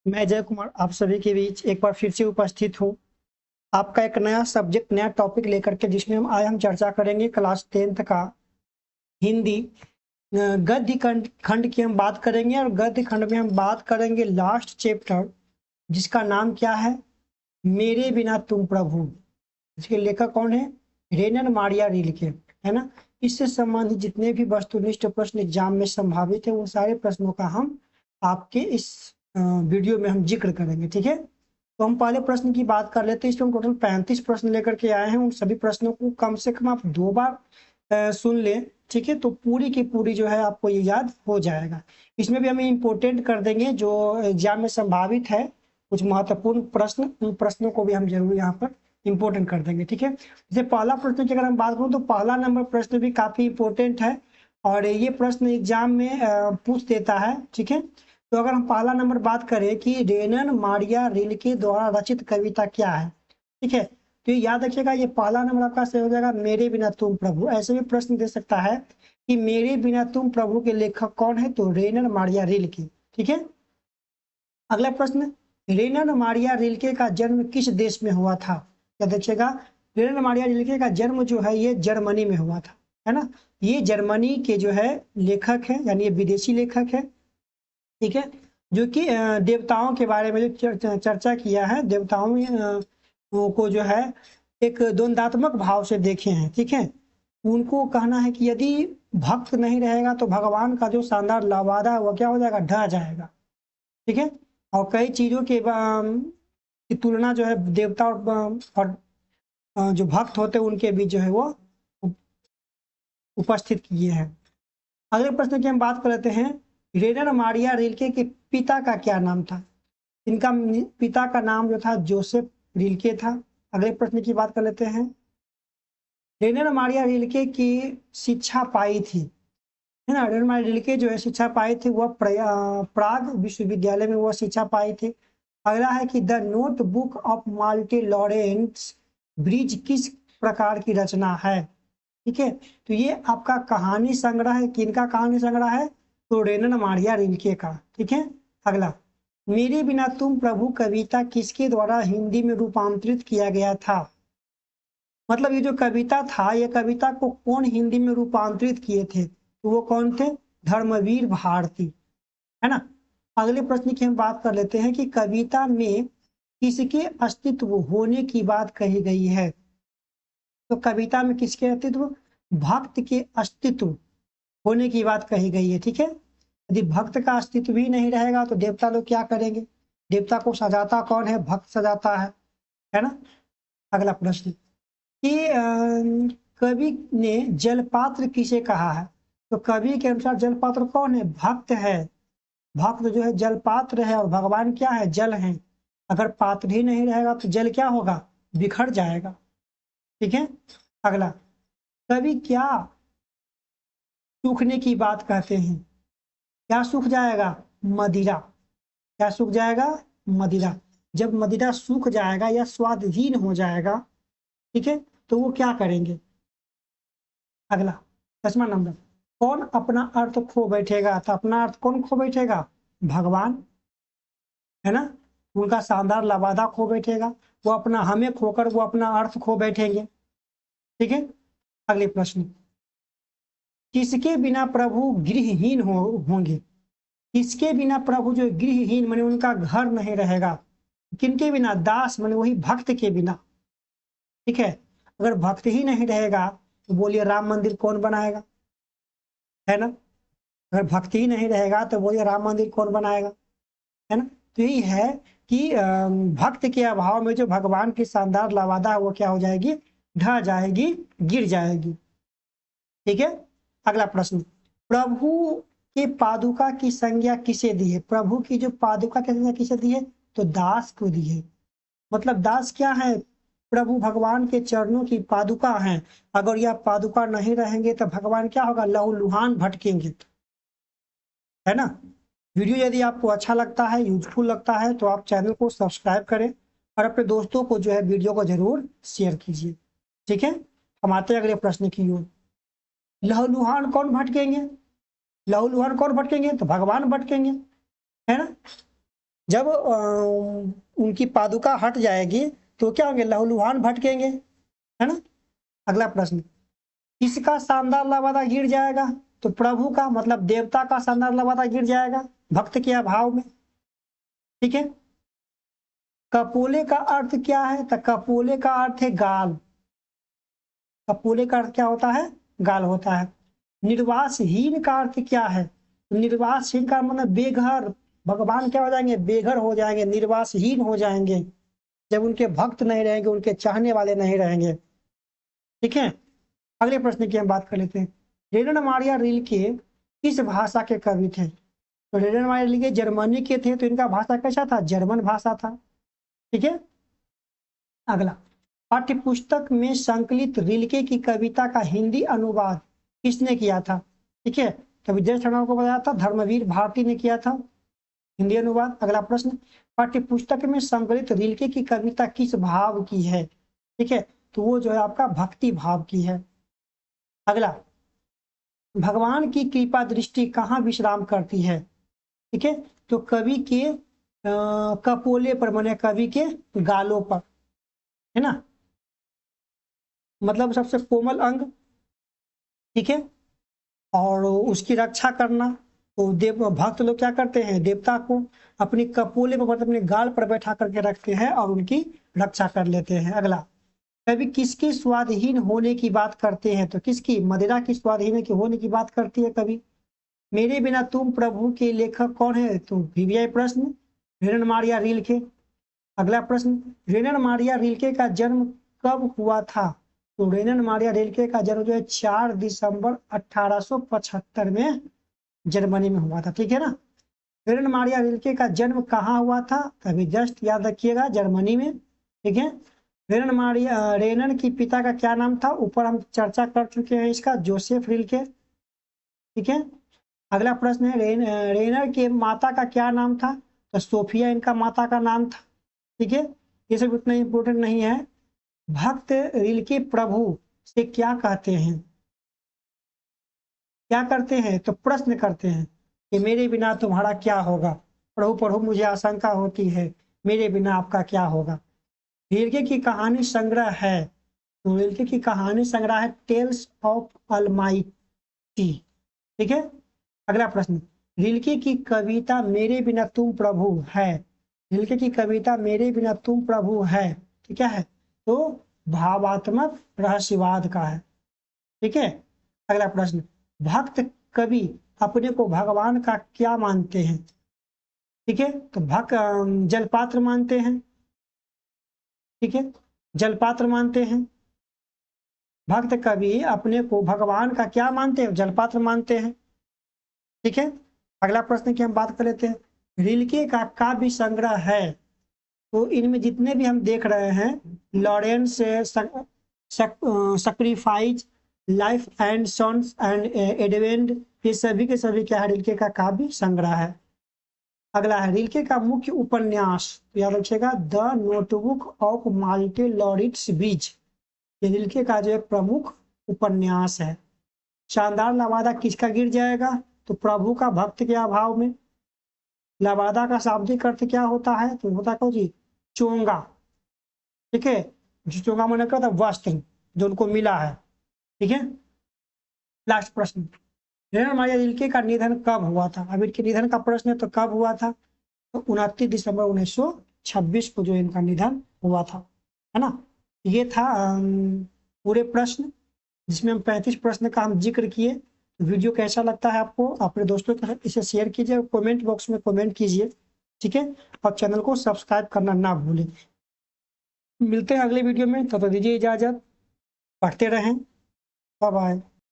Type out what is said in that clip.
मैं जय कुमार आप सभी के बीच एक बार फिर से उपस्थित हूँ। आपका एक नया सब्जेक्ट नया टॉपिक लेकर के जिसमें हम चर्चा करेंगे क्लास 10th का हिंदी गद्य खंड खंड की हम बात करेंगे और गद्य खंड में हम बात करेंगे लास्ट चैप्टर जिसका नाम क्या है, मेरे बिना तुम प्रभु। इसके लेखक कौन है? रेनर मारिया रिल्के, है ना। इससे संबंधित जितने भी वस्तुनिष्ठ प्रश्न एग्जाम में संभावित है उन सारे प्रश्नों का हम आपके इस वीडियो में हम जिक्र करेंगे, ठीक है। तो हम पहले प्रश्न की बात कर लेते हैं। इसमें हम टोटल 35 प्रश्न लेकर के आए हैं। उन सभी प्रश्नों को कम से कम आप 2 बार सुन लें, ठीक है। तो पूरी की पूरी जो है आपको ये याद हो जाएगा। इसमें भी हमें इम्पोर्टेंट कर देंगे जो एग्जाम में संभावित है, कुछ महत्वपूर्ण प्रश्न, उन प्रश्नों को भी हम जरूर यहाँ पर इम्पोर्टेंट कर देंगे, ठीक है। जैसे पहला प्रश्न की अगर हम बात करूँ तो पहला नंबर प्रश्न भी काफी इम्पोर्टेंट है और ये प्रश्न एग्जाम में पूछ देता है, ठीक है। तो अगर हम पहला नंबर बात करें कि रेनर मारिया रिल्के द्वारा रचित कविता क्या है, ठीक है। तो ये याद रखिएगा, ये पहला नंबर आपका सही हो जाएगा, मेरे बिना तुम प्रभु। ऐसे भी प्रश्न दे सकता है कि मेरे बिना तुम प्रभु के लेखक कौन है, तो रेनर मारिया रिल्के, ठीक है। अगला प्रश्न, रेनर मारिया रिल्के का जन्म किस देश में हुआ था? क्या देखिएगा, रेनर मारिया रिल्के का जन्म जो है ये जर्मनी में हुआ था, है ना। ये जर्मनी के जो है लेखक है, यानी ये विदेशी लेखक है, ठीक है। जो कि देवताओं के बारे में जो चर्चा किया है, देवताओं को जो है एक द्वंदात्मक भाव से देखे हैं, ठीक है। उनको कहना है कि यदि भक्त नहीं रहेगा तो भगवान का जो शानदार लवादा है वो क्या हो जाएगा, ढह जाएगा, ठीक है। और कई चीजों के की तुलना जो है देवता और जो भक्त होते हैं उनके बीच जो है वो उपस्थित किए हैं। अगले प्रश्न की हम बात कर लेते हैं, रेनर मारिया रिल्के के पिता का क्या नाम था? इनका पिता का नाम जो था जोसेफ रिल्के था। अगले प्रश्न की बात कर लेते हैं, रेनर मारिया रिल्के की शिक्षा पाई थी, है ना। रेनर मारिया रिल्के जो है शिक्षा पाई थी वह प्राग विश्वविद्यालय में वह शिक्षा पाई थी। अगला है कि the note book of Malte Laurids Brigge किस प्रकार की रचना है, ठीक है। तो ये आपका कहानी संग्रह है। किनका कहानी संग्रह है? तो रेनर मारिया रिल्के का, ठीक है। अगला, मेरे बिना तुम प्रभु कविता किसके द्वारा हिंदी में रूपांतरित किया गया था? मतलब ये जो कविता था, ये कविता को कौन हिंदी में रूपांतरित किए थे? तो वो कौन थे? धर्मवीर भारती, है ना। अगले प्रश्न की हम बात कर लेते हैं कि कविता में किसके अस्तित्व होने की बात कही गई है? तो कविता में किसके अस्तित्व? भक्त के अस्तित्व होने की बात कही गई है, ठीक है। यदि भक्त का अस्तित्व भी नहीं रहेगा तो देवता लोग क्या करेंगे? देवता को सजाता कौन है? भक्त सजाता है ना। अगला प्रश्न कि कवि ने जलपात्र किसे कहा है? तो कवि के अनुसार जलपात्र कौन है? भक्त है। भक्त जो है जलपात्र है और भगवान क्या है? जल है। अगर पात्र ही नहीं रहेगा तो जल क्या होगा? बिखर जाएगा, ठीक है। अगला, कवि क्या सूखने की बात कहते हैं? क्या सूख जाएगा? मदिरा। क्या सूख जाएगा? मदिरा। जब मदिरा सूख जाएगा या स्वादहीन हो जाएगा, ठीक है, तो वो क्या करेंगे? अगला 10वां नंबर, कौन अपना अर्थ खो बैठेगा? तो अपना अर्थ कौन खो बैठेगा? भगवान, है ना। उनका शानदार लवादा खो बैठेगा, वो अपना हमें खोकर वो अपना अर्थ खो बैठेंगे, ठीक है। अगले प्रश्न, किसके बिना प्रभु गृहहीन होंगे? किसके बिना प्रभु जो गृहहीन माने उनका घर नहीं रहेगा? किनके बिना? दास माने वही भक्त के बिना, ठीक है। अगर भक्त ही नहीं रहेगा तो बोलिए राम मंदिर कौन बनाएगा, है ना। अगर भक्ति ही नहीं रहेगा तो बोलिए राम मंदिर कौन बनाएगा, है ना। तो यही है कि भक्त के अभाव में जो भगवान की शानदार लवादा है वो क्या हो जाएगी? ढह जाएगी, गिर जाएगी, ठीक है। अगला प्रश्न, प्रभु के पादुका की संज्ञा किसे दी है? प्रभु की जो पादुका की संज्ञा किसे दी है? तो दास को दी है। मतलब दास क्या है? प्रभु भगवान के चरणों की पादुका हैं। अगर यह पादुका नहीं रहेंगे तो भगवान क्या होगा? लहूलुहान भटकेंगे, है ना। वीडियो यदि आपको अच्छा लगता है, यूजफुल लगता है तो आप चैनल को सब्सक्राइब करें और अपने दोस्तों को जो है वीडियो को जरूर शेयर कीजिए, ठीक है। हम आते हैं अगले प्रश्न की ओर। लहूलुहान कौन भटकेंगे? लहूलुहान कौन भटकेंगे? तो भगवान भटकेंगे, है ना। जब उनकी पादुका हट जाएगी तो क्या होंगे, लहूलुहान भटकेंगे, है ना। अगला प्रश्न, किसका शानदार लवादा गिर जाएगा, तो प्रभु का, मतलब देवता का शानदार लवादा गिर जाएगा भक्त के अभाव में। ठीक है। कपोले का अर्थ क्या है, तो कपोले का अर्थ है गाल। कपोले का अर्थ क्या होता है, गाल होता है। निर्वासहीन का अर्थ क्या है, तो निर्वासहीन का मतलब बेघर, भगवान क्या हो जाएंगे, बेघर हो जाएंगे, निर्वासहीन हो जाएंगे, जब उनके भक्त नहीं रहेंगे, उनके चाहने वाले नहीं रहेंगे। ठीक है। अगले प्रश्न की हम बात कर लेते हैं। रेनन मारिया रिल्के किस भाषा के कवि थे, तो रेनन मारिया रिल्के जर्मनी के थे, तो इनका भाषा कैसा था, जर्मन भाषा था। ठीक है। अगला, पाठ्य पुस्तक में संकलित रिल्के की कविता का हिंदी अनुवाद किसने किया था। ठीक है, तो विजय शर्मा को बताया था, धर्मवीर भारती ने किया था हिंदी अनुवाद। अगला प्रश्न, पाठ्य पुस्तक में संकलित रिल्के की कविता किस भाव की है। ठीक है, तो वो जो है आपका भक्ति भाव की है। अगला, भगवान की कृपा दृष्टि कहाँ विश्राम करती है। ठीक है, तो कवि के कपोले पर, माने कवि के गालों पर, है ना, मतलब सबसे कोमल अंग। ठीक है, और उसकी रक्षा करना, तो देव भक्त लोग क्या करते हैं, देवता को अपनी कपोले पर, मतलब अपने गाल पर बैठा करके रखते हैं और उनकी रक्षा कर लेते हैं। अगला, कभी किसके स्वाधीन होने की बात करते हैं, तो किसकी, मदिरा की स्वाधीन की होने की बात करती है कवि। मेरे बिना तुम प्रभु के लेखक कौन है, तो वीवीआई प्रश्न, रेनन मारिया रिल्के। अगला प्रश्न, रेनन मारिया रिल्के का जन्म कब हुआ था, तो रेनन मारिया रिल्के का जन्म जो है 4 दिसंबर 1875 में जर्मनी में हुआ था। ठीक है ना। रेनन मारिया रिल्के का जन्म कहाँ हुआ था, अभी जस्ट याद रखिएगा, जर्मनी में। ठीक है। रेनन की पिता का क्या नाम था, ऊपर हम चर्चा कर चुके हैं इसका, जोसेफ रिल्के। ठीक है। अगला प्रश्न है, रेनर के माता का क्या नाम था, तो सोफिया इनका माता का नाम था। ठीक है, ये सब उतना इंपॉर्टेंट नहीं है। भक्त रिल्के प्रभु से क्या कहते हैं, क्या करते हैं, तो प्रश्न करते हैं कि मेरे बिना तुम्हारा क्या होगा, प्रभु प्रभु मुझे आशंका होती है, मेरे बिना आपका क्या होगा। रिल्के की कहानी संग्रह है, तो रिल्के की कहानी संग्रह है टेल्स ऑफ अलमाइटी। ठीक है। अगला प्रश्न, रिल्के की कविता मेरे बिना तुम प्रभु है, रिल्के की कविता मेरे बिना तुम प्रभु है, तो क्या है, तो भावात्मक रहस्यवाद का है। ठीक है। अगला प्रश्न, भक्त कवि अपने को भगवान का क्या मानते हैं। ठीक है, तो भक्त जलपात्र मानते हैं। ठीक है, जलपात्र मानते हैं। भक्त कवि अपने को भगवान का क्या मानते हैं, जलपात्र मानते हैं। ठीक है। अगला प्रश्न की हम बात कर लेते हैं। रिल्के का काव्य संग्रह है, तो इनमें जितने भी हम देख रहे हैं, Lawrence sacrifice, life and sons and advent, ये सभी के सभी क्या है, रिल्के का काव्य संग्रह है। अगला है, रिल्के का मुख्य उपन्यास, तो याद रखिएगा, द नोटबुक ऑफ माल्टे लॉरिट्स ब्रिज, ये रिल्के का जो एक प्रमुख उपन्यास है। शानदार लवादा किसका गिर जाएगा, तो प्रभु का भक्त के अभाव में। लवादा का शाब्दिक अर्थ क्या होता है, तो होता कहो जी, चोंगा। ठीक है, जो चोंगा मैंने कहा था, वस्त्र जो उनको मिला है। ठीक है। लास्ट प्रश्न, रेनन मारिया रिल्के का निधन कब हुआ था, अब इनके निधन का प्रश्न है, तो कब हुआ था, तो 29 दिसंबर 1926 को जो इनका निधन हुआ था, है ना। ये था पूरे प्रश्न, जिसमें हम 35 प्रश्न का हम जिक्र किए। वीडियो कैसा लगता है आपको, अपने दोस्तों के साथ इसे शेयर कीजिए, कमेंट बॉक्स में कमेंट कीजिए। ठीक है, और चैनल को सब्सक्राइब करना ना भूलें। मिलते हैं अगले वीडियो में, तब तक दीजिए इजाजत, पढ़ते रहें, बाय बाय।